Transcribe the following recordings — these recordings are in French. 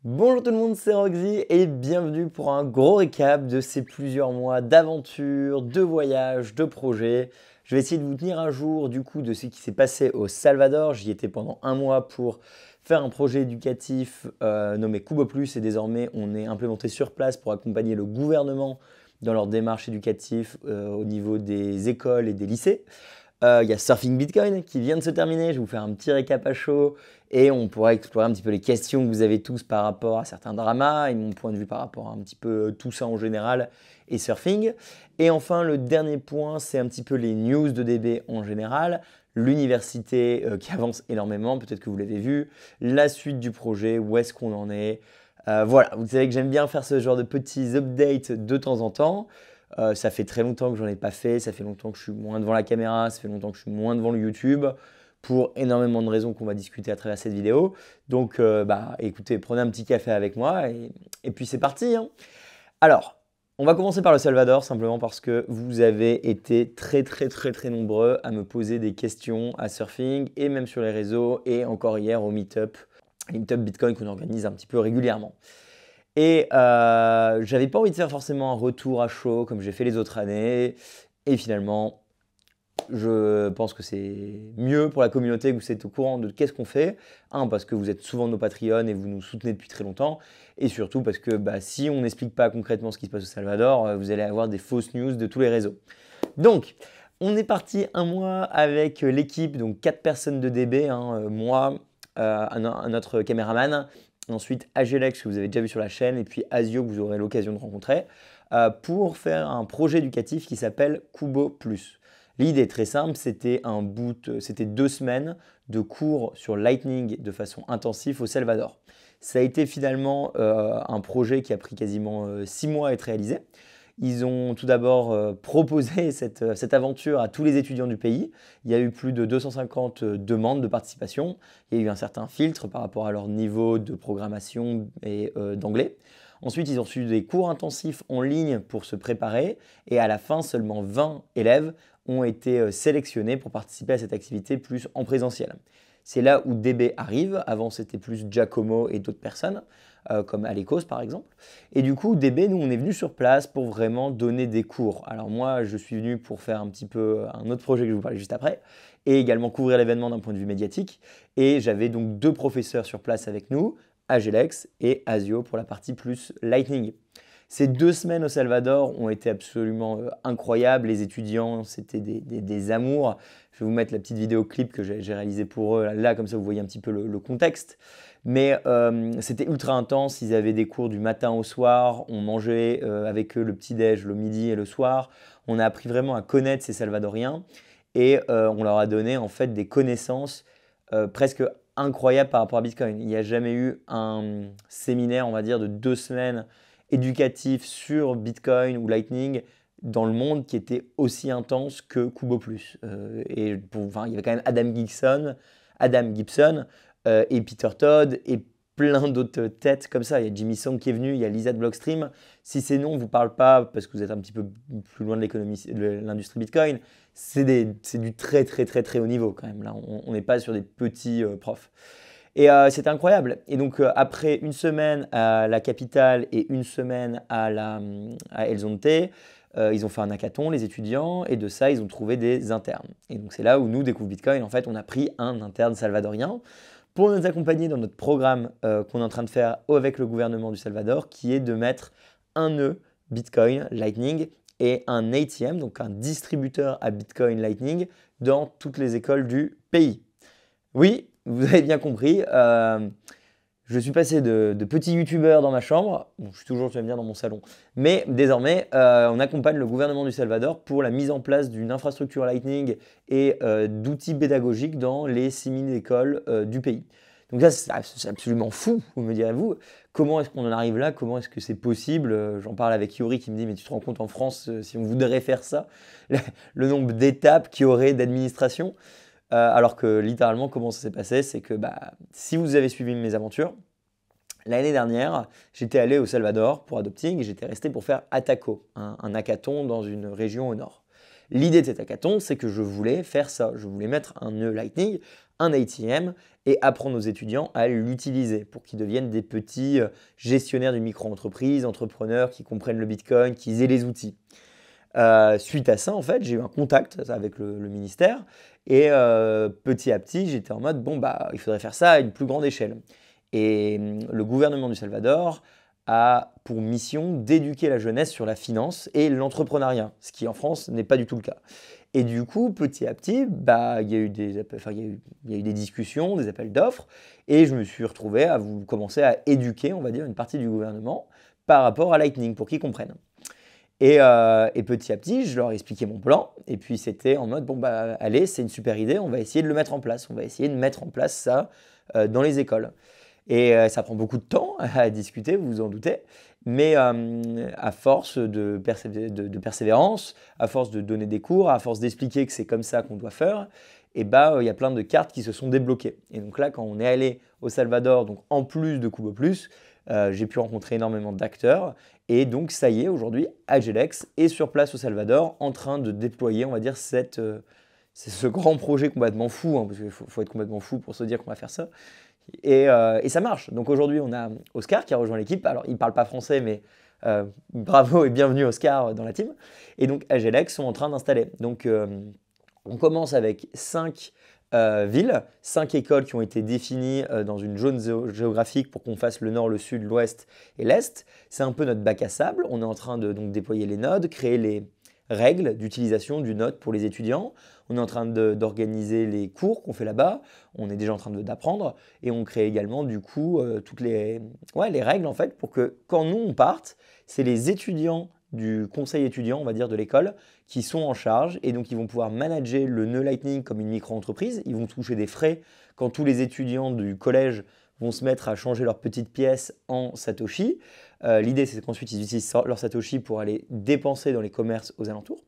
Bonjour tout le monde, c'est Roxy et bienvenue pour un gros récap de ces plusieurs mois d'aventures, de voyages, de projets. Je vais essayer de vous tenir à jour du coup de ce qui s'est passé au Salvador. J'y étais pendant un mois pour faire un projet éducatif nommé Kubo Plus et désormais on est implémenté sur place pour accompagner le gouvernement dans leur démarche éducative au niveau des écoles et des lycées. Il y a Surfing Bitcoin qui vient de se terminer. Je vais vous faire un petit récap à chaud et on pourra explorer un petit peu les questions que vous avez tous par rapport à certains dramas et mon point de vue par rapport à un petit peu tout ça en général et surfing. Et enfin, le dernier point, c'est un petit peu les news de DB en général, l'université qui avance énormément, peut-être que vous l'avez vu, la suite du projet, où est-ce qu'on en est. Voilà, vous savez que j'aime bien faire ce genre de petits updates de temps en temps. Ça fait très longtemps que j'en ai pas fait, ça fait longtemps que je suis moins devant la caméra, ça fait longtemps que je suis moins devant le YouTube, pour énormément de raisons qu'on va discuter à travers cette vidéo. Donc, écoutez, prenez un petit café avec moi et puis c'est parti, hein. Alors, on va commencer par le Salvador, simplement parce que vous avez été très nombreux à me poser des questions à Surfing et même sur les réseaux et encore hier au Meetup Bitcoin qu'on organise un petit peu régulièrement. Et j'avais pas envie de faire forcément un retour à chaud comme j'ai fait les autres années. Et finalement, je pense que c'est mieux pour la communauté que vous êtes au courant de qu'est-ce qu'on fait. Un, parce que vous êtes souvent nos Patreons et vous nous soutenez depuis très longtemps. Et surtout parce que si on n'explique pas concrètement ce qui se passe au Salvador, vous allez avoir des fausses news de tous les réseaux. Donc, on est parti un mois avec l'équipe, donc 4 personnes de DB, hein, moi, un autre caméraman, ensuite Agelex que vous avez déjà vu sur la chaîne, et puis Asio que vous aurez l'occasion de rencontrer, pour faire un projet éducatif qui s'appelle Kubo Plus. L'idée est très simple, c'était 2 semaines de cours sur Lightning de façon intensive au Salvador. Ça a été finalement un projet qui a pris quasiment 6 mois à être réalisé. Ils ont tout d'abord proposé cette aventure à tous les étudiants du pays. Il y a eu plus de 250 demandes de participation. Il y a eu un certain filtre par rapport à leur niveau de programmation et d'anglais. Ensuite, ils ont suivi des cours intensifs en ligne pour se préparer. Et à la fin, seulement 20 élèves ont été sélectionnés pour participer à cette activité plus en présentiel. C'est là où DB arrive. Avant, c'était plus Giacomo et d'autres personnes, comme Alekos par exemple. Et du coup, DB, nous, on est venu sur place pour vraiment donner des cours. Alors moi, je suis venu pour faire un petit peu un autre projet que je vais vous parler juste après, et également couvrir l'événement d'un point de vue médiatique. Et j'avais donc 2 professeurs sur place avec nous, Agelex et Asio pour la partie plus Lightning. Ces 2 semaines au Salvador ont été absolument incroyables. Les étudiants, c'était des amours. Je vais vous mettre la petite vidéo clip que j'ai réalisée pour eux. Là, comme ça, vous voyez un petit peu le contexte. Mais c'était ultra intense. Ils avaient des cours du matin au soir. On mangeait avec eux le petit-déj, le midi et le soir. On a appris vraiment à connaître ces Salvadoriens. Et on leur a donné en fait des connaissances presque incroyables par rapport à Bitcoin. Il n'y a jamais eu un séminaire, on va dire, de 2 semaines éducatif sur Bitcoin ou Lightning dans le monde qui était aussi intense que Kubo Plus. Il y avait quand même Adam Gibson et Peter Todd et plein d'autres têtes comme ça. Il y a Jimmy Song qui est venu, il y a Lisa de Blockstream. Si ces noms ne vous parlent pas parce que vous êtes un petit peu plus loin de l'économie, de l'industrie Bitcoin, c'est du très haut niveau quand même. Là, on n'est pas sur des petits profs. Et c'était incroyable. Et donc, après une semaine à la capitale et une semaine à El Zonte, ils ont fait un hackathon, les étudiants, et de ça, ils ont trouvé des internes. Et donc, c'est là où nous, Découvre Bitcoin, en fait, on a pris un interne salvadorien pour nous accompagner dans notre programme qu'on est en train de faire avec le gouvernement du Salvador, qui est de mettre un nœud Bitcoin Lightning et un ATM, donc un distributeur à Bitcoin Lightning, dans toutes les écoles du pays. Oui, vous avez bien compris. Je suis passé de petit youtubeur dans ma chambre, bon, je suis toujours, tu vas me dire, dans mon salon, mais désormais, on accompagne le gouvernement du Salvador pour la mise en place d'une infrastructure Lightning et d'outils pédagogiques dans les 6000 écoles du pays. Donc ça, c'est absolument fou, vous me direz-vous. Comment est-ce qu'on en arrive là? Comment est-ce que c'est possible? J'en parle avec Yuri qui me dit, mais tu te rends compte en France, si on voudrait faire ça, le nombre d'étapes qu'il y aurait d'administration? Alors que littéralement, comment ça s'est passé? C'est que si vous avez suivi mes aventures, l'année dernière, j'étais allé au Salvador pour Adopting et j'étais resté pour faire Ataco, un hackathon dans une région au nord. L'idée de cet hackathon, c'est que je voulais faire ça. Je voulais mettre un nœud Lightning un ATM et apprendre aux étudiants à l'utiliser pour qu'ils deviennent des petits gestionnaires d'une micro-entreprise, entrepreneurs qui comprennent le Bitcoin, qui aient les outils. Suite à ça, en fait, j'ai eu un contact avec le ministère et petit à petit, j'étais en mode, bon, bah, il faudrait faire ça à une plus grande échelle. Et le gouvernement du Salvador a pour mission d'éduquer la jeunesse sur la finance et l'entrepreneuriat, ce qui en France n'est pas du tout le cas. Et du coup, petit à petit, bah, il y a eu des discussions, des appels d'offres, et je me suis retrouvé à commencer à éduquer, on va dire, une partie du gouvernement par rapport à Lightning, pour qu'ils comprennent. Et petit à petit, je leur ai expliqué mon plan. Et puis c'était en mode, bon, bah allez, c'est une super idée, on va essayer de le mettre en place. On va essayer de mettre en place ça dans les écoles. Et ça prend beaucoup de temps à discuter, vous vous en doutez. Mais à force de persévérance, à force de donner des cours, à force d'expliquer que c'est comme ça qu'on doit faire, et bah, il y a plein de cartes qui se sont débloquées. Et donc là, quand on est allé au Salvador, donc en plus de Kubo Plus, j'ai pu rencontrer énormément d'acteurs. Et donc, ça y est, aujourd'hui, Agelex est sur place au Salvador en train de déployer, on va dire, c'est ce grand projet complètement fou, hein, parce qu'il faut être complètement fou pour se dire qu'on va faire ça. Et ça marche. Donc aujourd'hui, on a Oscar qui a rejoint l'équipe. Alors, il ne parle pas français, mais bravo et bienvenue Oscar dans la team. Et donc, Agelex sont en train d'installer. Donc, on commence avec 5 villes, 5 écoles qui ont été définies dans une zone géographique pour qu'on fasse le nord, le sud, l'ouest et l'est. C'est un peu notre bac à sable. On est en train de donc, déployer les nodes, créer les règles d'utilisation du node pour les étudiants. On est en train d'organiser les cours qu'on fait là-bas. On est déjà en train d'apprendre. Et on crée également du coup toutes les règles en fait pour que quand nous on parte, c'est les étudiants du conseil étudiant, on va dire, de l'école, qui sont en charge et donc ils vont pouvoir manager le nœud Lightning comme une micro-entreprise. Ils vont toucher des frais quand tous les étudiants du collège vont se mettre à changer leurs petites pièces en Satoshi. L'idée, c'est qu'ensuite, ils utilisent leur Satoshi pour aller dépenser dans les commerces aux alentours.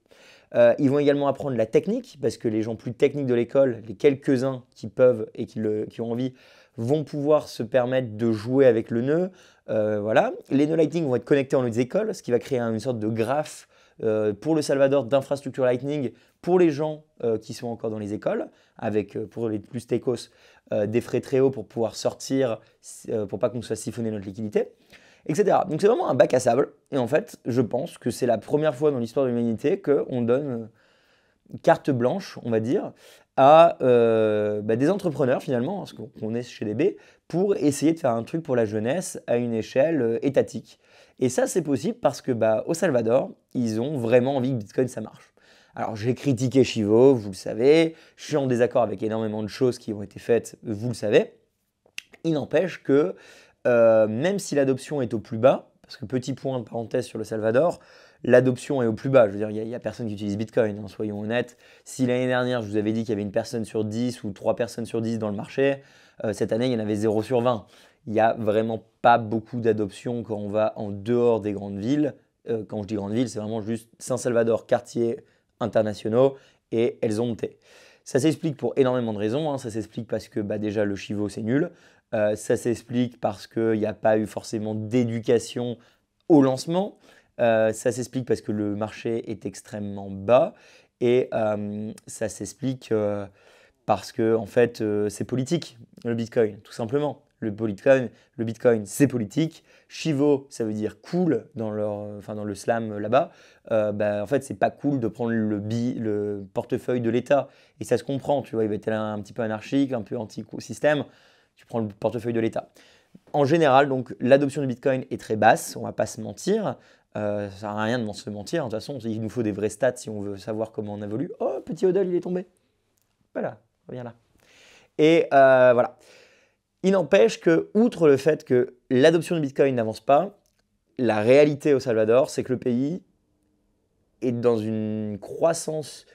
Ils vont également apprendre la technique, parce que les gens plus techniques de l'école, les quelques-uns qui peuvent et qui ont envie, vont pouvoir se permettre de jouer avec le nœud. Voilà. Les nœuds Lightning vont être connectés en autres écoles, ce qui va créer une sorte de graphe pour le Salvador d'infrastructure Lightning pour les gens qui sont encore dans les écoles, avec pour les plus techos des frais très hauts pour pouvoir sortir, pour pas qu'on se fasse siphonner notre liquidité, etc. Donc c'est vraiment un bac à sable. Et en fait, je pense que c'est la première fois dans l'histoire de l'humanité qu'on donne carte blanche, on va dire, à des entrepreneurs finalement, parce qu'on est chez DB, pour essayer de faire un truc pour la jeunesse à une échelle étatique. Et ça, c'est possible parce que au Salvador, ils ont vraiment envie que Bitcoin, ça marche. Alors, j'ai critiqué Chivo, vous le savez, je suis en désaccord avec énormément de choses qui ont été faites, vous le savez. Il n'empêche que même si l'adoption est au plus bas, parce que petit point de parenthèse sur le Salvador, l'adoption est au plus bas. Je veux dire, il n'y a personne qui utilise Bitcoin, hein, soyons honnêtes. Si l'année dernière, je vous avais dit qu'il y avait une personne sur 10 ou 3 personnes sur 10 dans le marché, cette année, il y en avait 0 sur 20. Il n'y a vraiment pas beaucoup d'adoption quand on va en dehors des grandes villes. Quand je dis grandes villes, c'est vraiment juste Saint-Salvador, quartiers internationaux et elles ont monté. Ça s'explique pour énormément de raisons, hein. Ça s'explique parce que déjà le Chivo c'est nul. Ça s'explique parce qu'il n'y a pas eu forcément d'éducation au lancement. Ça s'explique parce que le marché est extrêmement bas. Et ça s'explique parce que en fait, c'est politique, le Bitcoin, tout simplement. Le Bitcoin, c'est politique. Chivo, ça veut dire cool dans le slam là-bas. En fait, c'est pas cool de prendre le portefeuille de l'État. Et ça se comprend, tu vois, il va être un petit peu anarchique, un peu anti-système. Tu prends le portefeuille de l'État. En général, donc, l'adoption du Bitcoin est très basse, on ne va pas se mentir. Ça ne sert à rien de se mentir. De toute façon, il nous faut des vrais stats si on veut savoir comment on évolue. Oh, petit hodl, il est tombé. Voilà, reviens là. Et voilà. Il n'empêche que, outre le fait que l'adoption du Bitcoin n'avance pas, la réalité au Salvador, c'est que le pays est dans une croissance,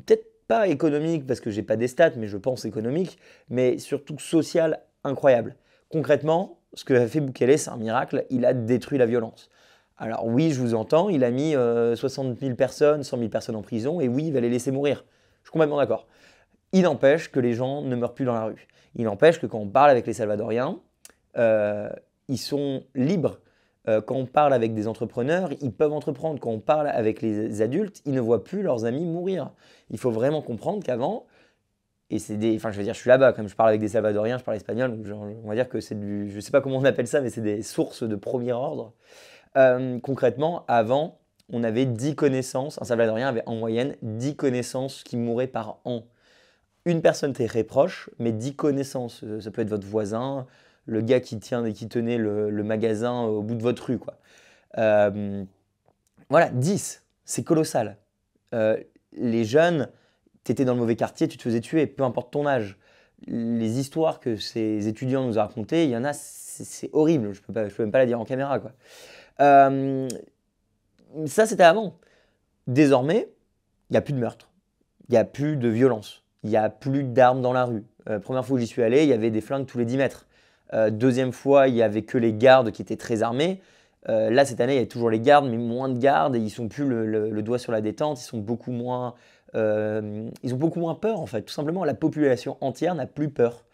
peut-être pas économique, parce que je n'ai pas des stats, mais je pense économique, mais surtout sociale incroyable. Concrètement, ce que a fait Bukele, c'est un miracle, il a détruit la violence. Alors oui, je vous entends, il a mis 60 000 personnes, 100 000 personnes en prison, et oui, il va les laisser mourir. Je suis complètement d'accord. Il n'empêche que les gens ne meurent plus dans la rue. Il n'empêche que quand on parle avec les Salvadoriens, ils sont libres. Quand on parle avec des entrepreneurs, ils peuvent entreprendre. Quand on parle avec les adultes, ils ne voient plus leurs amis mourir. Il faut vraiment comprendre qu'avant, Et enfin, je veux dire, je suis là-bas, comme je parle avec des Salvadoriens, je parle espagnol, donc on va dire que je sais pas comment on appelle ça, mais c'est des sources de premier ordre. Concrètement, avant, on avait 10 connaissances, un Salvadorien avait en moyenne 10 connaissances qui mouraient par an. Une personne très proche, mais 10 connaissances. Ça peut être votre voisin, le gars qui tenait le magasin au bout de votre rue, quoi. Euh, voilà, 10, c'est colossal. Euh, les jeunes, tu étais dans le mauvais quartier, tu te faisais tuer, peu importe ton âge. Les histoires que ces étudiants nous ont racontées, il y en a, c'est horrible. Je peux même pas la dire en caméra, quoi. Euh, Ça, c'était avant. Désormais, il n'y a plus de meurtre, il n'y a plus de violence, il n'y a plus d'armes dans la rue. Première fois où j'y suis allé, il y avait des flingues tous les 10 mètres. Deuxième fois, il n'y avait que les gardes qui étaient très armés. Là, cette année, il y a toujours les gardes, mais moins de gardes. Et ils sont plus le doigt sur la détente. Ils ont beaucoup moins peur, en fait. Tout simplement, la population entière n'a plus peur.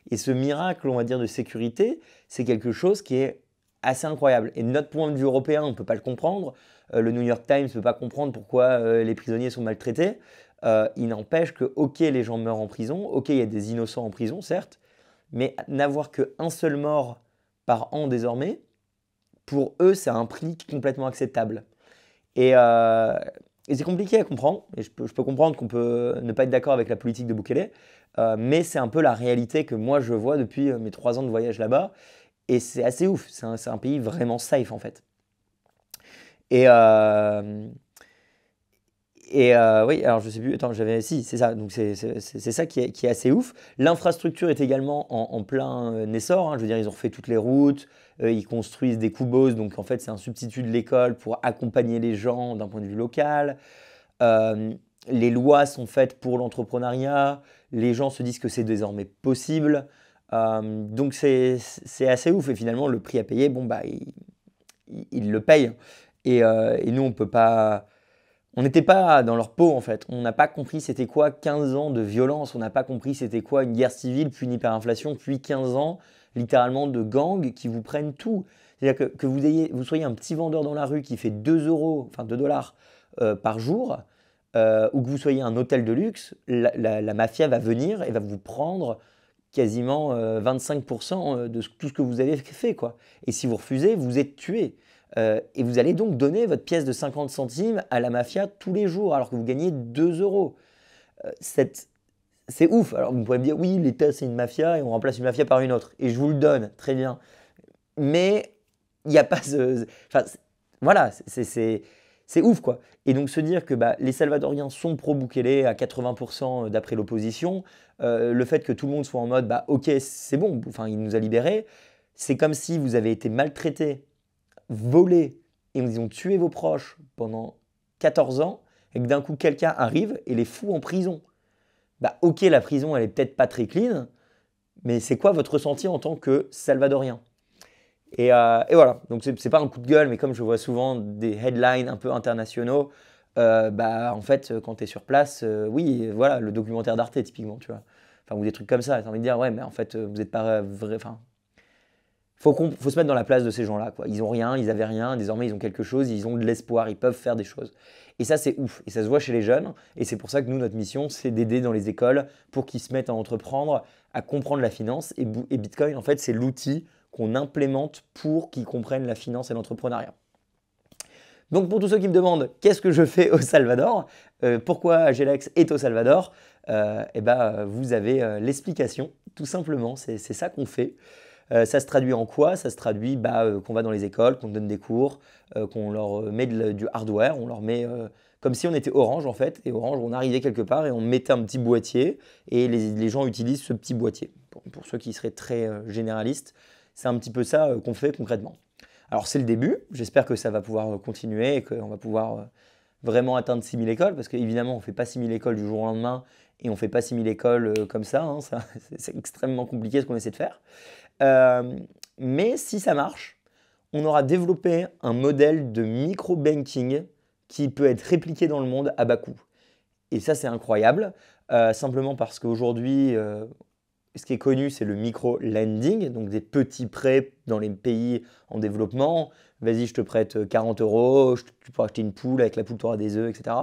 Et ce miracle, on va dire, de sécurité, c'est quelque chose qui est assez incroyable. Et de notre point de vue européen, on ne peut pas le comprendre. Le New York Times ne peut pas comprendre pourquoi les prisonniers sont maltraités. Il n'empêche que, ok, les gens meurent en prison, ok, il y a des innocents en prison, certes, mais n'avoir qu'un seul mort par an désormais, pour eux, c'est un prix complètement acceptable. Et, euh, et c'est compliqué à comprendre, et je peux comprendre qu'on peut ne pas être d'accord avec la politique de Bukele, mais c'est un peu la réalité que moi je vois depuis mes 3 ans de voyage là-bas, et c'est assez ouf, c'est un pays vraiment safe en fait. Et, euh, oui, alors je sais plus, attends, si, c'est ça, donc c'est ça qui est assez ouf. L'infrastructure est également en plein essor, hein. Je veux dire, ils ont refait toutes les routes, ils construisent des kubos, donc en fait c'est un substitut de l'école pour accompagner les gens d'un point de vue local. Euh, les lois sont faites pour l'entrepreneuriat, les gens se disent que c'est désormais possible. Donc c'est assez ouf, et finalement le prix à payer, bon bah ils le payent. Et nous on peut pas. On n'était pas dans leur peau en fait. On n'a pas compris c'était quoi 15 ans de violence. On n'a pas compris c'était quoi une guerre civile, puis une hyperinflation, puis 15 ans littéralement de gangs qui vous prennent tout. C'est-à-dire que vous soyez un petit vendeur dans la rue qui fait 2 euros, enfin 2 dollars par jour, ou que vous soyez un hôtel de luxe, la mafia va venir et va vous prendre quasiment 25% de tout ce que vous avez fait, quoi. Et si vous refusez, vous êtes tué. Et vous allez donc donner votre pièce de 50 centimes à la mafia tous les jours, alors que vous gagnez 2 euros. C'est ouf. Alors vous pourrez me dire, oui, l'État c'est une mafia et on remplace une mafia par une autre. Et je vous le donne, très bien. Mais il n'y a pas ce. Enfin, voilà, c'est ouf quoi. Et donc se dire que bah, les Salvadoriens sont pro-Bukele à 80% d'après l'opposition, le fait que tout le monde soit en mode, bah ok, c'est bon, enfin, il nous a libérés, c'est comme si vous avez été maltraité, volé, et ils ont tué vos proches pendant 14 ans, et que d'un coup quelqu'un arrive et les fout en prison. Bah ok, la prison elle est peut-être pas très clean, mais c'est quoi votre ressenti en tant que Salvadorien? Et voilà, donc c'est pas un coup de gueule, mais comme je vois souvent des headlines un peu internationaux, bah en fait, quand tu es sur place, oui, voilà, le documentaire d'Arte typiquement, tu vois. Enfin, ou des trucs comme ça, tu as envie de dire, ouais, mais en fait, vous n'êtes pas vrai. Enfin, faut se mettre dans la place de ces gens-là, quoi. Ils ont rien, ils avaient rien, désormais ils ont quelque chose, ils ont de l'espoir, ils peuvent faire des choses. Et ça, c'est ouf. Et ça se voit chez les jeunes. Et c'est pour ça que nous, notre mission, c'est d'aider dans les écoles pour qu'ils se mettent à entreprendre, à comprendre la finance. Et Bitcoin, en fait, c'est l'outil qu'on implémente pour qu'ils comprennent la finance et l'entrepreneuriat. Donc pour tous ceux qui me demandent qu'est-ce que je fais au Salvador, pourquoi Agelex est au Salvador, et ben, vous avez l'explication, tout simplement, c'est ça qu'on fait. Ça se traduit en quoi? Ça se traduit qu'on va dans les écoles, qu'on donne des cours, qu'on leur met du hardware, on leur met comme si on était Orange en fait. Et Orange, on arrivait quelque part et on mettait un petit boîtier et les gens utilisent ce petit boîtier. Pour ceux qui seraient très généralistes, c'est un petit peu ça qu'on fait concrètement. Alors c'est le début, j'espère que ça va pouvoir continuer et qu'on va pouvoir vraiment atteindre 6000 écoles, parce qu'évidemment on ne fait pas 6000 écoles du jour au lendemain et on ne fait pas 6000 écoles comme ça, hein, c'est extrêmement compliqué ce qu'on essaie de faire. Euh, mais si ça marche, on aura développé un modèle de micro-banking qui peut être répliqué dans le monde à bas coût. Et ça, c'est incroyable, simplement parce qu'aujourd'hui, ce qui est connu, c'est le micro-lending, donc des petits prêts dans les pays en développement. Vas-y, je te prête 40 euros, tu pourras acheter une poule, avec la poule, tu auras des œufs, etc.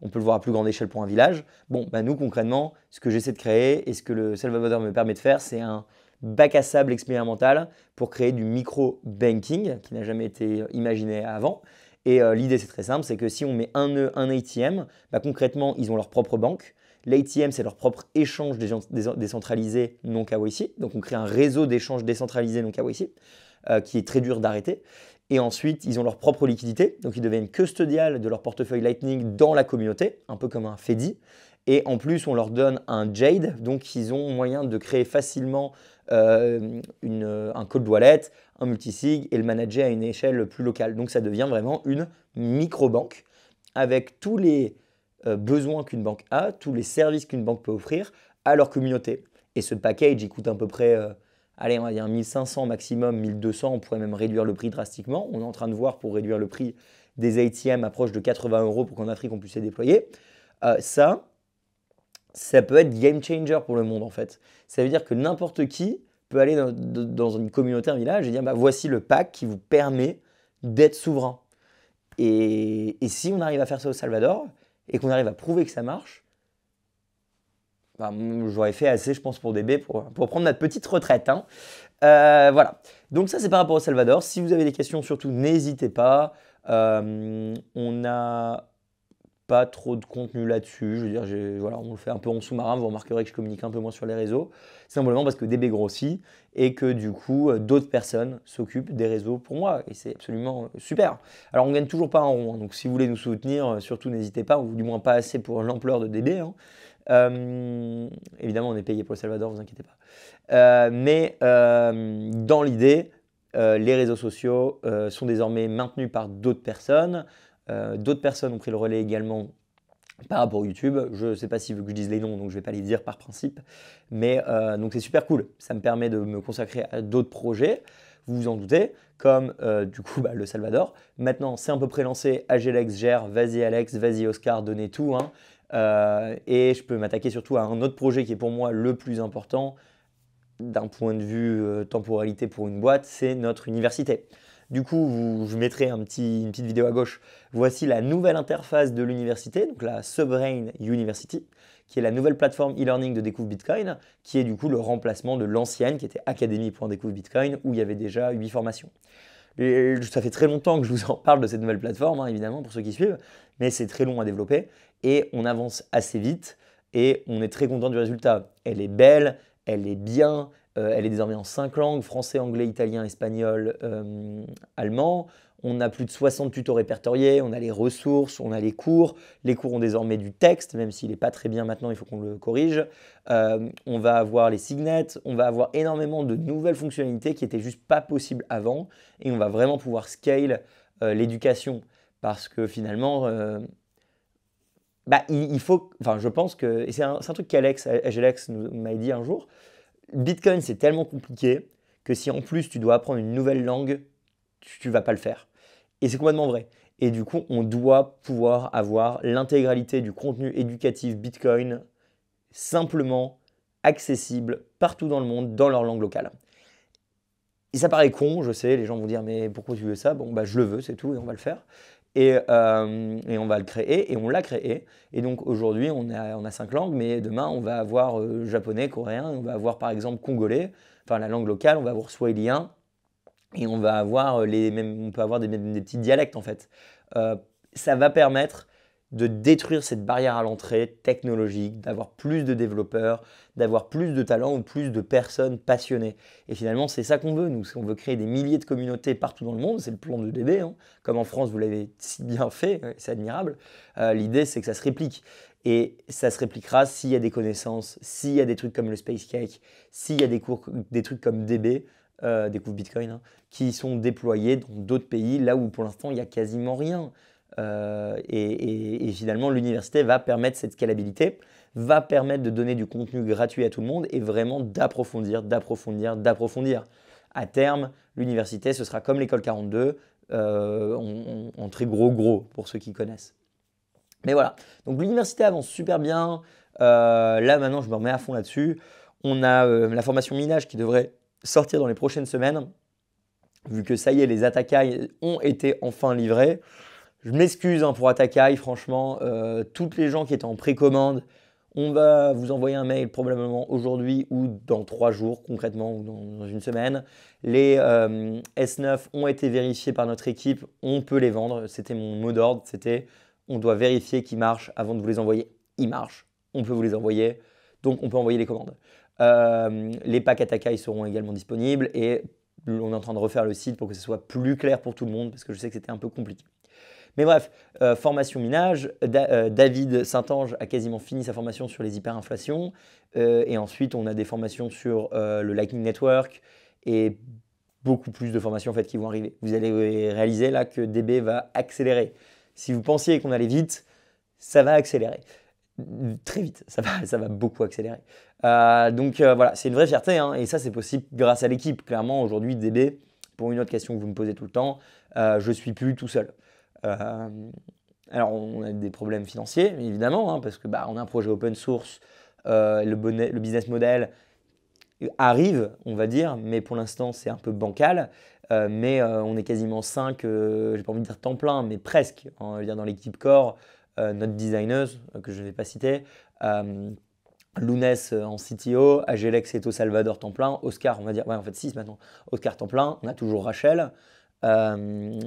On peut le voir à plus grande échelle pour un village. Bon, bah nous, concrètement, ce que j'essaie de créer et ce que le Salvador me permet de faire, c'est un bac à sable expérimental pour créer du micro-banking qui n'a jamais été imaginé avant. Et l'idée, c'est très simple, c'est que si on met un ATM, bah, concrètement, ils ont leur propre banque. L'ATM, c'est leur propre échange décentralisé non KYC. Donc, on crée un réseau d'échanges décentralisé non KYC qui est très dur d'arrêter. Et ensuite, ils ont leur propre liquidité. Donc, ils deviennent custodial de leur portefeuille Lightning dans la communauté, un peu comme un FEDI. Et en plus, on leur donne un Jade. Donc, ils ont moyen de créer facilement un cold wallet, un multisig et le manager à une échelle plus locale. Donc, ça devient vraiment une micro-banque avec tous les besoins qu'une banque a, tous les services qu'une banque peut offrir à leur communauté. Et ce package, il coûte à peu près, allez, on va dire 1500 maximum, 1200, on pourrait même réduire le prix drastiquement. On est en train de voir pour réduire le prix des ATM approche de 80 euros pour qu'en Afrique on puisse les déployer. Ça peut être game changer pour le monde en fait. Ça veut dire que n'importe qui peut aller dans une communauté, un village et dire bah, voici le pack qui vous permet d'être souverain. Et si on arrive à faire ça au Salvador et qu'on arrive à prouver que ça marche, bah, j'aurais fait assez, je pense, pour DB pour prendre notre petite retraite. Hein. Voilà. Donc ça, c'est par rapport au Salvador. Si vous avez des questions, surtout, n'hésitez pas. On n'a pas trop de contenu là-dessus. Je veux dire, voilà, on le fait un peu en sous-marin. Vous remarquerez que je communique un peu moins sur les réseaux. Simplement parce que DB grossit et que du coup, d'autres personnes s'occupent des réseaux pour moi. Et c'est absolument super. Alors, on ne gagne toujours pas en rond. Hein, donc, si vous voulez nous soutenir, surtout n'hésitez pas, ou du moins pas assez pour l'ampleur de DB. Hein. Évidemment, on est payé pour le Salvador, vous inquiétez pas. Mais dans l'idée, les réseaux sociaux sont désormais maintenus par d'autres personnes. D'autres personnes ont pris le relais également par rapport au YouTube. Je ne sais pas s'ils veulent que je dise les noms, donc je ne vais pas les dire par principe. Mais donc c'est super cool. Ça me permet de me consacrer à d'autres projets, vous vous en doutez, comme du coup le Salvador. Maintenant, c'est un peu pré-lancé. Agelex gère, vas-y Alex, vas-y Oscar, donnez tout. Hein. Et je peux m'attaquer surtout à un autre projet qui est pour moi le plus important d'un point de vue temporalité pour une boîte, c'est notre université. Du coup, je mettrai une petite vidéo à gauche. Voici la nouvelle interface de l'université, donc la Sovereign University, qui est la nouvelle plateforme e-learning de Découvre Bitcoin, qui est du coup le remplacement de l'ancienne, qui était académie.découvre Bitcoin, où il y avait déjà 8 formations. Et ça fait très longtemps que je vous en parle de cette nouvelle plateforme, hein, évidemment, pour ceux qui suivent, mais c'est très long à développer et on avance assez vite et on est très content du résultat. Elle est belle, elle est bien, elle est désormais en 5 langues, français, anglais, italien, espagnol, allemand. On a plus de 60 tutos répertoriés, on a les ressources, on a les cours. Les cours ont désormais du texte, même s'il n'est pas très bien maintenant, il faut qu'on le corrige. On va avoir les signets, on va avoir énormément de nouvelles fonctionnalités qui n'étaient juste pas possibles avant. Et on va vraiment pouvoir scale l'éducation parce que finalement, il faut, enfin je pense que, et c'est un truc qu'Alex, Agelex m'a dit un jour, Bitcoin c'est tellement compliqué que si en plus tu dois apprendre une nouvelle langue, tu ne vas pas le faire. Et c'est complètement vrai. Et du coup, on doit pouvoir avoir l'intégralité du contenu éducatif Bitcoin simplement accessible partout dans le monde, dans leur langue locale. Et ça paraît con, je sais, les gens vont dire mais pourquoi tu veux ça? Bon, je le veux, c'est tout, et on va le faire. Et on va le créer, et on l'a créé. Et donc aujourd'hui, on a 5 langues, mais demain, on va avoir japonais, coréen, on va avoir par exemple congolais, enfin la langue locale, on va avoir swahilien, et on va avoir on peut avoir des petits dialectes en fait. Ça va permettre de détruire cette barrière à l'entrée technologique, d'avoir plus de développeurs, d'avoir plus de talents ou plus de personnes passionnées. Et finalement, c'est ça qu'on veut, nous. On veut créer des milliers de communautés partout dans le monde. C'est le plan de DB. Hein. Comme en France, vous l'avez si bien fait, c'est admirable. L'idée, c'est que ça se réplique. Et ça se répliquera s'il y a des connaissances, s'il y a des trucs comme le Space Cake, s'il y a des trucs comme DB, Découvre Bitcoin, hein, qui sont déployés dans d'autres pays, là où pour l'instant, il n'y a quasiment rien. Et finalement, l'université va permettre cette scalabilité, va permettre de donner du contenu gratuit à tout le monde et vraiment d'approfondir. À terme, l'université, ce sera comme l'école 42, en très gros pour ceux qui connaissent. Mais voilà, donc l'université avance super bien. Là maintenant, je me remets à fond là-dessus. On a la formation minage qui devrait sortir dans les prochaines semaines, vu que ça y est, les Atakai ont été enfin livrés. Je m'excuse pour Atakai, franchement, toutes les gens qui étaient en précommande, on va vous envoyer un mail probablement aujourd'hui ou dans 3 jours concrètement ou dans une semaine. Les S9 ont été vérifiés par notre équipe, on peut les vendre. C'était mon mot d'ordre, c'était on doit vérifier qu'ils marchent avant de vous les envoyer. Ils marchent, on peut vous les envoyer, donc on peut envoyer les commandes. Les packs Atakai seront également disponibles et on est en train de refaire le site pour que ce soit plus clair pour tout le monde parce que je sais que c'était un peu compliqué. Mais bref, formation minage, David Saint-Ange a quasiment fini sa formation sur les hyperinflations et ensuite on a des formations sur le Lightning Network et beaucoup plus de formations en fait, qui vont arriver. Vous allez réaliser là que DB va accélérer. Si vous pensiez qu'on allait vite, ça va accélérer. Très vite, ça va beaucoup accélérer. Donc voilà, c'est une vraie fierté et ça c'est possible grâce à l'équipe. Clairement aujourd'hui DB, pour une autre question que vous me posez tout le temps, je ne suis plus tout seul. Alors on a des problèmes financiers évidemment parce que on a un projet open source, le business model arrive on va dire, mais pour l'instant c'est un peu bancal, mais on est quasiment 5, j'ai pas envie de dire temps plein, mais presque, on va dire dans l'équipe core, notre designer que je ne vais pas citer, Lounès en CTO, Agelex et au Salvador temps plein, Oscar on va dire, ouais en fait 6 maintenant, Oscar temps plein, on a toujours Rachel. On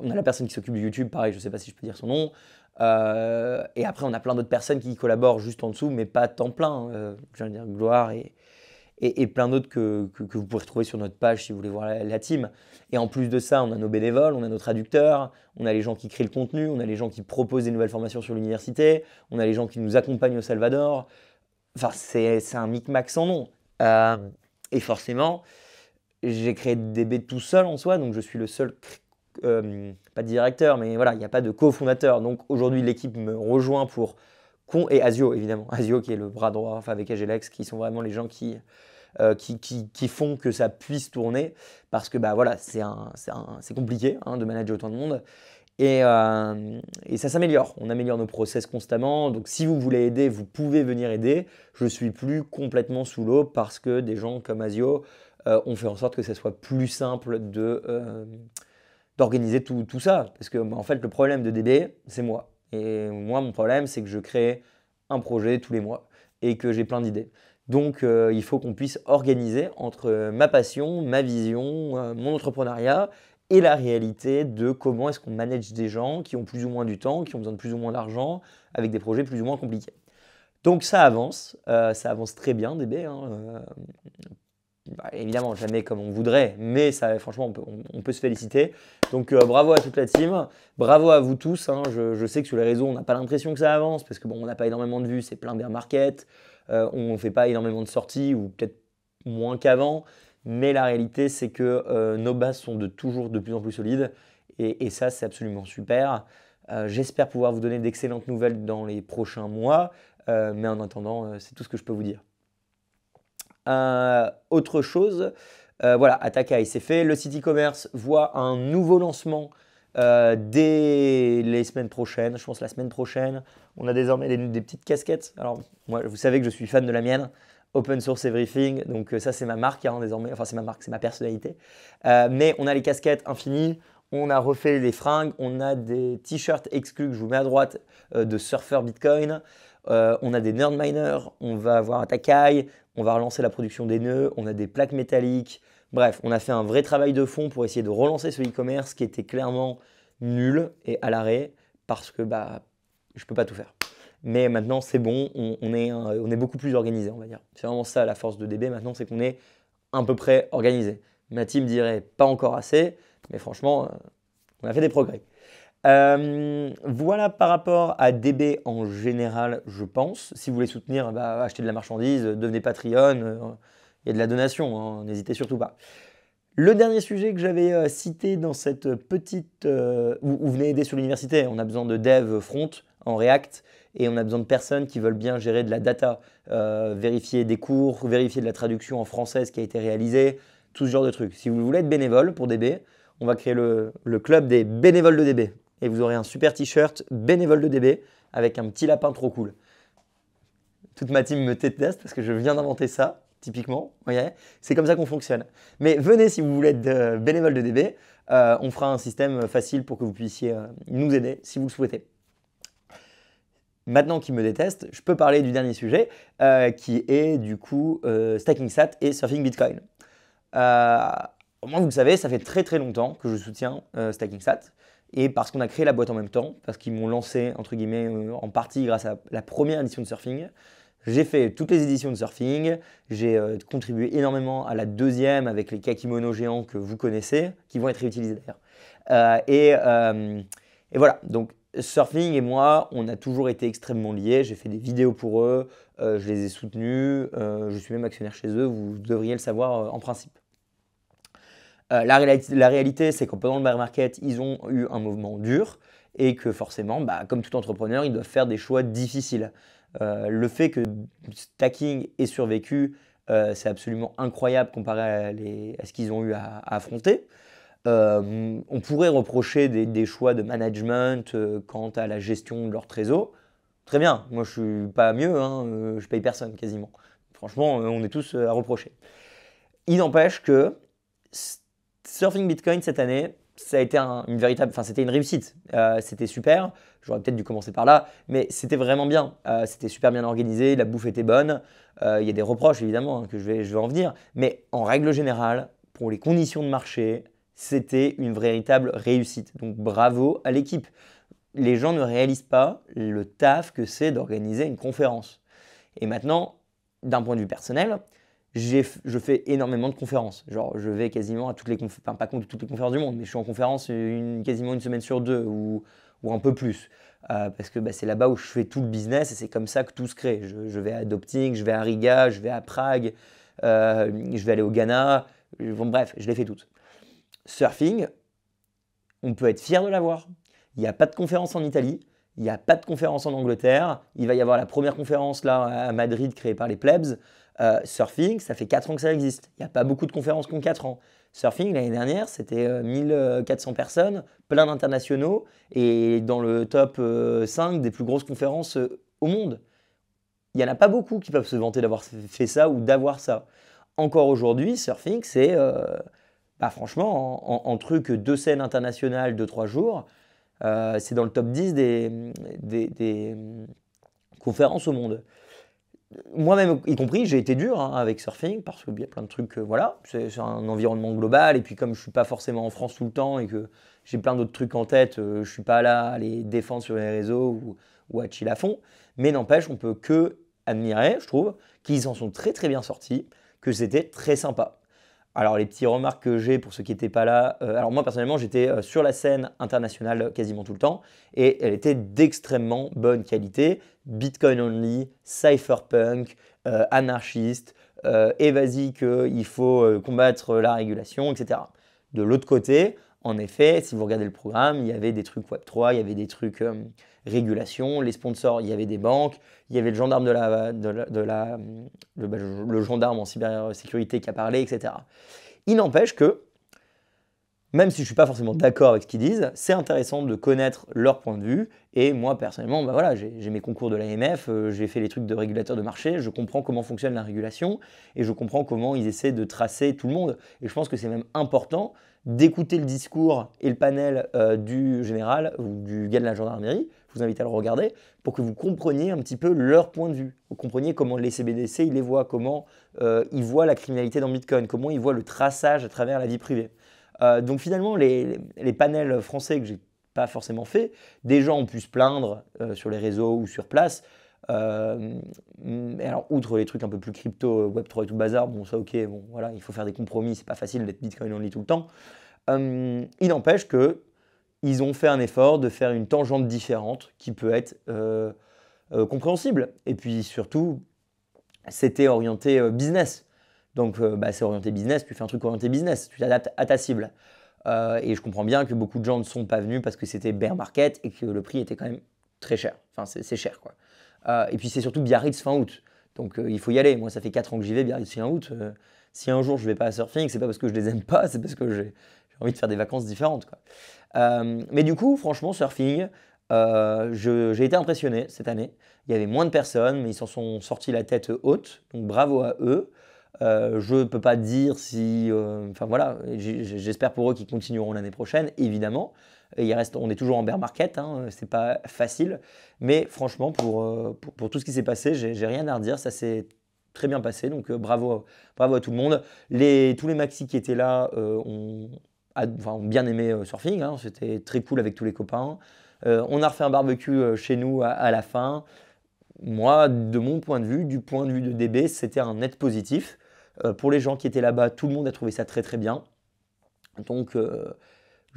a la personne qui s'occupe de YouTube, pareil, je ne sais pas si je peux dire son nom. Et après, on a plein d'autres personnes qui collaborent juste en dessous, mais pas à temps plein. Je veux dire Gloire et plein d'autres que vous pourrez retrouver sur notre page si vous voulez voir la team. Et en plus de ça, on a nos bénévoles, on a nos traducteurs, on a les gens qui créent le contenu, on a les gens qui proposent des nouvelles formations sur l'université, on a les gens qui nous accompagnent au Salvador. Enfin, c'est un micmac sans nom. Et forcément, j'ai créé DB tout seul en soi, donc je suis le seul, pas directeur, mais voilà, il n'y a pas de cofondateur. Donc aujourd'hui, l'équipe me rejoint et Asio évidemment, Asio qui est le bras droit, enfin avec Agelex, qui sont vraiment les gens qui font que ça puisse tourner, parce que voilà, c'est compliqué de manager autant de monde. Et ça s'améliore, on améliore nos process constamment, donc si vous voulez aider, vous pouvez venir aider. Je ne suis plus complètement sous l'eau parce que des gens comme Asio ont fait en sorte que ça soit plus simple d'organiser tout ça. Parce que en fait, le problème de DB, c'est moi. Et moi, mon problème, c'est que je crée un projet tous les mois et que j'ai plein d'idées. Donc, il faut qu'on puisse organiser entre ma passion, ma vision, mon entrepreneuriat et la réalité de comment est-ce qu'on manage des gens qui ont plus ou moins du temps, qui ont besoin de plus ou moins d'argent, avec des projets plus ou moins compliqués. Donc ça avance très bien DB. Évidemment, jamais comme on voudrait, mais ça, franchement, on peut se féliciter. Donc bravo à toute la team, bravo à vous tous. Je sais que sur les réseaux, on n'a pas l'impression que ça avance, parce que on n'a pas énormément de vues, c'est plein bear market, on ne fait pas énormément de sorties, ou peut-être moins qu'avant. Mais la réalité, c'est que nos bases sont toujours de plus en plus solides. Et ça, c'est absolument super. J'espère pouvoir vous donner d'excellentes nouvelles dans les prochains mois. Mais en attendant, c'est tout ce que je peux vous dire. Autre chose, voilà, Atakai, c'est fait. Le site e-commerce voit un nouveau lancement dès les semaines prochaines. Je pense la semaine prochaine. On a désormais des petites casquettes. Alors, moi, vous savez que je suis fan de la mienne. Open Source Everything, donc ça c'est ma marque désormais, enfin c'est ma marque, c'est ma personnalité. Mais on a les casquettes infinies, on a refait les fringues, on a des t-shirts exclus que je vous mets à droite de Surfer Bitcoin, on a des Nerdminer, on va avoir Atakai, on va relancer la production des nœuds, on a des plaques métalliques. Bref, on a fait un vrai travail de fond pour essayer de relancer ce e-commerce qui était clairement nul et à l'arrêt parce que je peux pas tout faire. Mais maintenant, c'est bon, on est beaucoup plus organisé, on va dire. C'est vraiment ça la force de DB maintenant, c'est qu'on est à peu près organisé. Ma team dirait pas encore assez, mais franchement, on a fait des progrès. Voilà par rapport à DB en général, je pense. Si vous voulez soutenir, achetez de la marchandise, devenez Patreon, il y a de la donation, n'hésitez surtout pas. Le dernier sujet que j'avais cité dans cette petite... où vous venez aider sur l'université, on a besoin de dev front en React et on a besoin de personnes qui veulent bien gérer de la data, vérifier des cours, vérifier de la traduction en français, ce qui a été réalisé, tout ce genre de trucs. Si vous voulez être bénévole pour DB, on va créer le club des bénévoles de DB. Et vous aurez un super t-shirt bénévole de DB avec un petit lapin trop cool. toute ma team me déteste parce que je viens d'inventer ça, typiquement. Voyez, c'est comme ça qu'on fonctionne. Mais venez si vous voulez être bénévole de DB, on fera un système facile pour que vous puissiez nous aider si vous le souhaitez. Maintenant qu'ils me détestent, je peux parler du dernier sujet qui est du coup Stacking Sat et Surfing Bitcoin. Moi, vous le savez, ça fait très très longtemps que je soutiens Stacking Sat et parce qu'on a créé la boîte en même temps, parce qu'ils m'ont lancé entre guillemets en partie grâce à la première édition de Surfing. J'ai fait toutes les éditions de Surfing, j'ai contribué énormément à la deuxième avec les kakimonos géants que vous connaissez, qui vont être réutilisés d'ailleurs. Et voilà, donc Surfing et moi, on a toujours été extrêmement liés. J'ai fait des vidéos pour eux, je les ai soutenus, je suis même actionnaire chez eux, vous devriez le savoir en principe. La réalité, c'est que pendant le bear market, ils ont eu un mouvement dur et que forcément, comme tout entrepreneur, ils doivent faire des choix difficiles. Le fait que Stacking ait survécu, c'est absolument incroyable comparé à ce qu'ils ont eu à affronter. On pourrait reprocher des choix de management quant à la gestion de leur trésor. Très bien, moi je ne suis pas mieux, hein, je paye personne quasiment. Franchement, on est tous à reprocher. Il n'empêche que Surfing Bitcoin cette année, ça a été c'était une réussite. C'était super. J'aurais peut-être dû commencer par là, mais c'était vraiment bien. C'était super bien organisé, la bouffe était bonne. Il y a des reproches évidemment que je vais en venir, mais en règle générale, pour les conditions de marché, c'était une véritable réussite. Donc bravo à l'équipe. Les gens ne réalisent pas le taf que c'est d'organiser une conférence. Et maintenant, d'un point de vue personnel, je fais énormément de conférences. Genre, je vais quasiment à toutes les conférences, enfin pas toutes les conférences du monde, mais je suis en conférence quasiment une semaine sur deux ou un peu plus. Parce que c'est là-bas où je fais tout le business et c'est comme ça que tout se crée. Je vais à Adopting, je vais à Riga, je vais à Prague, je vais aller au Ghana. Bon, bref, je les fais toutes. Surfing, on peut être fier de l'avoir. Il n'y a pas de conférence en Italie, il n'y a pas de conférence en Angleterre. Il va y avoir la première conférence là à Madrid créée par les plebs. Surfing, ça fait 4 ans que ça existe. Il n'y a pas beaucoup de conférences qui ont 4 ans. Surfing, l'année dernière, c'était 1400 personnes, plein d'internationaux et dans le top 5 des plus grosses conférences au monde. Il n'y en a pas beaucoup qui peuvent se vanter d'avoir fait ça ou d'avoir ça. Encore aujourd'hui, Surfing, c'est franchement, en truc 2 scènes internationales de 3 jours, c'est dans le top 10 des conférences au monde. Moi-même, y compris, j'ai été dur avec Surfing parce qu'il y a plein de trucs, voilà, c'est un environnement global et puis comme je ne suis pas forcément en France tout le temps et que j'ai plein d'autres trucs en tête, je ne suis pas là à les défendre sur les réseaux ou à chill à fond, mais n'empêche, on peut que admirer, je trouve, qu'ils en sont très très bien sortis, que c'était très sympa. Alors les petites remarques que j'ai pour ceux qui n'étaient pas là, alors moi personnellement j'étais sur la scène internationale quasiment tout le temps et elle était d'extrêmement bonne qualité, Bitcoin only, cypherpunk, anarchiste, et vas-y qu'il faut combattre la régulation, etc. De l'autre côté, en effet, si vous regardez le programme, il y avait des trucs Web3, il y avait des trucs régulation, les sponsors, il y avait des banques, il y avait le gendarme le gendarme en cybersécurité qui a parlé, etc. Il n'empêche que, même si je ne suis pas forcément d'accord avec ce qu'ils disent, c'est intéressant de connaître leur point de vue. Et moi, personnellement, voilà, j'ai mes concours de l'AMF, j'ai fait les trucs de régulateur de marché, je comprends comment fonctionne la régulation et je comprends comment ils essaient de tracer tout le monde. Et je pense que c'est même important d'écouter le discours et le panel du général ou du gars de la gendarmerie. Je vous invite à le regarder pour que vous compreniez un petit peu leur point de vue. Vous compreniez comment les CBDC, ils les voient, comment ils voient la criminalité dans Bitcoin, comment ils voient le traçage à travers la vie privée. Donc finalement, les panels français que j'ai pas forcément fait, des gens ont pu se plaindre sur les réseaux ou sur place. Mais alors, outre les trucs un peu plus crypto, Web3 et tout le bazar, bon ça ok, bon voilà, il faut faire des compromis, c'est pas facile d'être Bitcoin only tout le temps. Il n'empêche que ils ont fait un effort de faire une tangente différente qui peut être compréhensible. Et puis surtout, c'était orienté business. Donc c'est orienté business, tu fais un truc orienté business, tu t'adaptes à ta cible. Et je comprends bien que beaucoup de gens ne sont pas venus parce que c'était bear market et que le prix était quand même très cher. Enfin, c'est cher quoi. Et puis c'est surtout Biarritz fin août. Donc il faut y aller. Moi, ça fait 4 ans que j'y vais, Biarritz fin août. Si un jour je ne vais pas à Surfing, c'est pas parce que je les aime pas, c'est parce que j'ai envie de faire des vacances différentes, quoi. Mais du coup, franchement, Surfing, J'ai été impressionné cette année. Il y avait moins de personnes, mais ils s'en sont sortis la tête haute. Donc bravo à eux. Je ne peux pas dire si. Enfin voilà, j'espère pour eux qu'ils continueront l'année prochaine, évidemment. Et on est toujours en bear market, hein, c'est pas facile. Mais franchement, pour tout ce qui s'est passé, j'ai rien à redire. Ça s'est très bien passé. Donc bravo à tout le monde. Tous les maxis qui étaient là ont bien aimé surfing. Hein, c'était très cool avec tous les copains. On a refait un barbecue chez nous à la fin. Moi, de mon point de vue, du point de vue de DB, c'était un net positif. Pour les gens qui étaient là-bas, tout le monde a trouvé ça très très bien. Donc,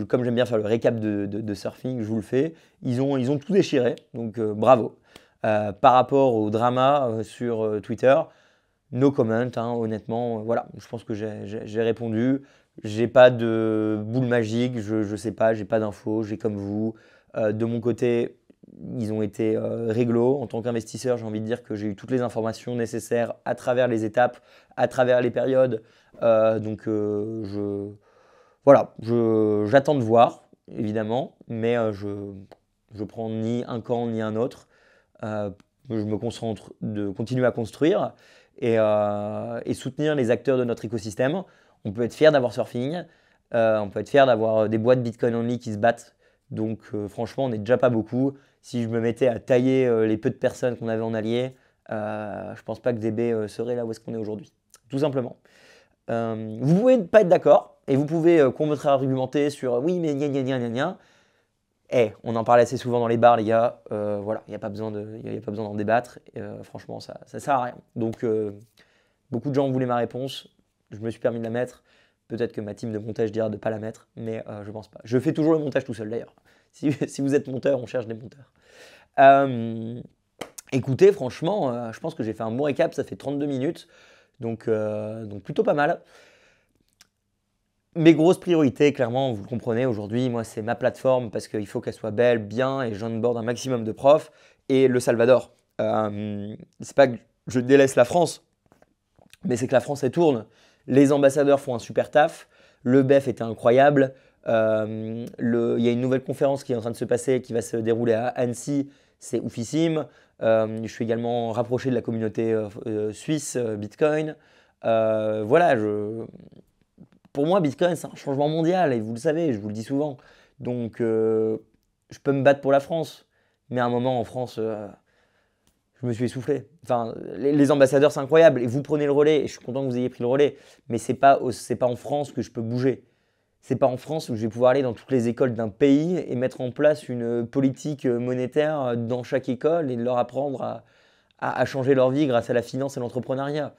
comme j'aime bien faire le récap de surfing, je vous le fais. Ils ont tout déchiré, donc bravo. Par rapport au drama sur Twitter, no comment, hein, honnêtement. Voilà, je pense que j'ai répondu. J'ai pas de boule magique, je sais pas, j'ai pas d'infos, j'ai comme vous. De mon côté, ils ont été réglo. En tant qu'investisseur, j'ai envie de dire que j'ai eu toutes les informations nécessaires à travers les étapes, à travers les périodes. Donc, voilà, j'attends de voir, évidemment, mais je prends ni un camp ni un autre. Je me concentre de continuer à construire et soutenir les acteurs de notre écosystème. On peut être fier d'avoir Surfing, on peut être fier d'avoir des boîtes Bitcoin only qui se battent. Donc franchement, on n'est déjà pas beaucoup. Si je me mettais à tailler les peu de personnes qu'on avait en allié, je pense pas que DB serait là où est-ce qu'on est aujourd'hui. Tout simplement. Vous pouvez ne pas être d'accord et vous pouvez contre-argumenter sur oui, mais gna gna gna gna gna. On en parle assez souvent dans les bars, les gars. Voilà, il n'y a pas besoin d'en débattre. Franchement, ça sert à rien. Donc, beaucoup de gens voulaient ma réponse. Je me suis permis de la mettre. Peut-être que ma team de montage dira de ne pas la mettre, mais je pense pas. Je fais toujours le montage tout seul d'ailleurs. Si vous êtes monteur, on cherche des monteurs. Écoutez, franchement, je pense que j'ai fait un bon récap. Ça fait 32 minutes. Donc plutôt pas mal. Mes grosses priorités, clairement, vous le comprenez aujourd'hui, moi c'est ma plateforme parce qu'il faut qu'elle soit belle, bien et j'onboard un maximum de profs. Et le Salvador, c'est pas que je délaisse la France, mais c'est que la France elle tourne. Les ambassadeurs font un super taf, le BEF était incroyable. Il y a une nouvelle conférence qui est en train de se passer, qui va se dérouler à Annecy, c'est oufissime. Je suis également rapproché de la communauté suisse Bitcoin. Voilà, pour moi, Bitcoin, c'est un changement mondial, et vous le savez, je vous le dis souvent. Donc, je peux me battre pour la France, mais à un moment, en France, je me suis essoufflé. Enfin, les ambassadeurs, c'est incroyable, et vous prenez le relais, et je suis content que vous ayez pris le relais, mais c'est pas en France que je peux bouger. C'est pas en France où je vais pouvoir aller dans toutes les écoles d'un pays et mettre en place une politique monétaire dans chaque école et leur apprendre à changer leur vie grâce à la finance et l'entrepreneuriat.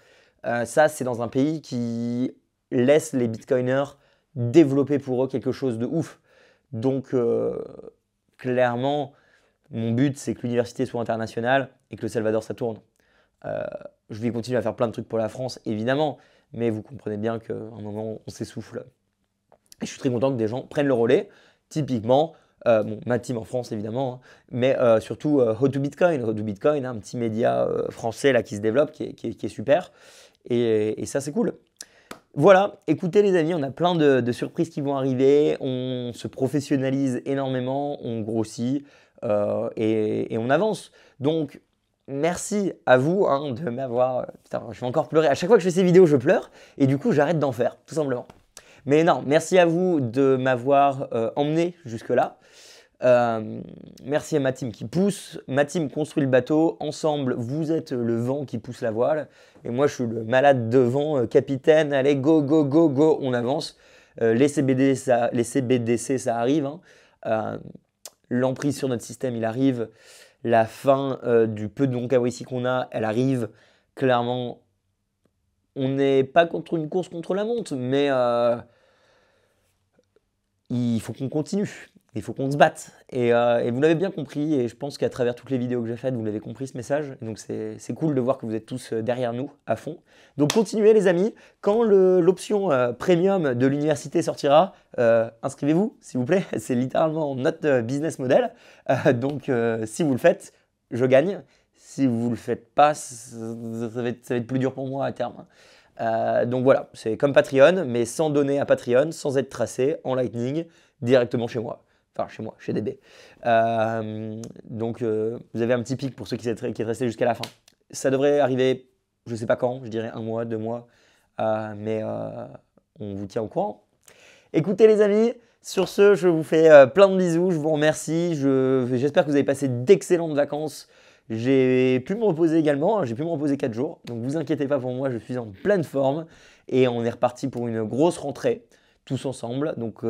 Ça, c'est dans un pays qui laisse les bitcoiners développer pour eux quelque chose de ouf. Donc, clairement, mon but, c'est que l'université soit internationale et que le Salvador, ça tourne. Je vais continuer à faire plein de trucs pour la France, évidemment, mais vous comprenez bien qu'à un moment, on s'essouffle. Et je suis très content que des gens prennent le relais. Typiquement, ma team en France, évidemment, hein, mais surtout How to Bitcoin. How to Bitcoin, un petit média français là, qui se développe, qui est super. Et ça, c'est cool. Voilà, écoutez les amis, on a plein de surprises qui vont arriver, on se professionnalise énormément, on grossit et on avance. Donc, merci à vous hein, de m'avoir... Putain, je vais encore pleurer. À chaque fois que je fais ces vidéos, je pleure et du coup, j'arrête d'en faire, tout simplement. Mais non, merci à vous de m'avoir emmené jusque-là. Merci à ma team qui pousse, ma team construit le bateau, ensemble vous êtes le vent qui pousse la voile et moi je suis le malade de vent, capitaine, allez go go go go, on avance. Les CBDC ça arrive, hein. L'emprise sur notre système il arrive, la fin du peu de non-KYC qu'on a elle arrive, clairement on n'est pas contre une course contre la montre mais il faut qu'on continue. Il faut qu'on se batte. Et vous l'avez bien compris, et je pense qu'à travers toutes les vidéos que j'ai faites, vous l'avez compris ce message. Et donc c'est cool de voir que vous êtes tous derrière nous à fond. Donc continuez les amis. Quand l'option premium de l'université sortira, inscrivez-vous s'il vous plaît. C'est littéralement notre business model. Donc si vous le faites, je gagne. Si vous ne le faites pas, ça va être plus dur pour moi à terme. Donc voilà, c'est comme Patreon, mais sans donner à Patreon, sans être tracé en Lightning directement chez moi. Enfin, chez moi, chez DB. Donc, vous avez un petit pic pour ceux qui êtes restés jusqu'à la fin. Ça devrait arriver, je ne sais pas quand, je dirais 1 mois, 2 mois. Mais on vous tient au courant. Écoutez les amis, sur ce, je vous fais plein de bisous, je vous remercie. J'espère que vous avez passé d'excellentes vacances. J'ai pu me reposer également, hein, j'ai pu me reposer 4 jours. Donc vous inquiétez pas pour moi, je suis en pleine forme. Et on est reparti pour une grosse rentrée, tous ensemble. Donc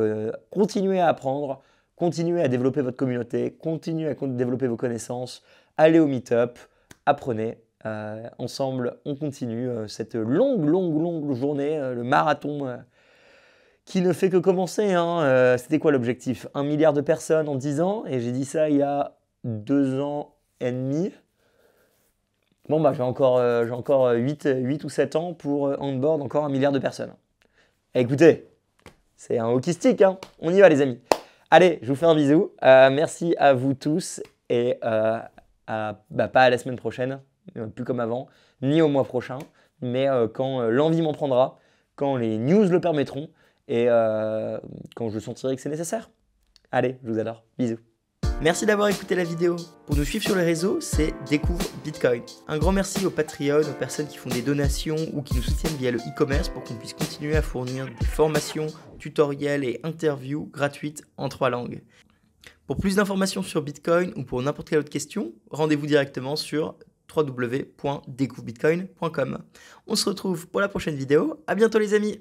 continuez à apprendre, continuez à développer votre communauté, continuez à développer vos connaissances, allez au meet-up, apprenez. Ensemble, on continue cette longue journée, le marathon qui ne fait que commencer. Hein. C'était quoi l'objectif? 1 milliard de personnes en 10 ans, et j'ai dit ça il y a 2 ans et demi. Bon, bah, j'ai encore 8 ou 7 ans pour onboard encore 1 milliard de personnes. Et écoutez, c'est un hockey stick, hein. On y va les amis. Allez, je vous fais un bisou. Merci à vous tous et pas à la semaine prochaine, plus comme avant, ni au mois prochain, mais quand l'envie m'en prendra, quand les news le permettront et quand je sentirai que c'est nécessaire. Allez, je vous adore. Bisous. Merci d'avoir écouté la vidéo. Pour nous suivre sur les réseaux, c'est Découvre Bitcoin. Un grand merci aux Patreon, aux personnes qui font des donations ou qui nous soutiennent via le e-commerce pour qu'on puisse continuer à fournir des formations, tutoriels et interviews gratuites en 3 langues. Pour plus d'informations sur Bitcoin ou pour n'importe quelle autre question, rendez-vous directement sur www.découvrebitcoin.com. On se retrouve pour la prochaine vidéo. À bientôt les amis.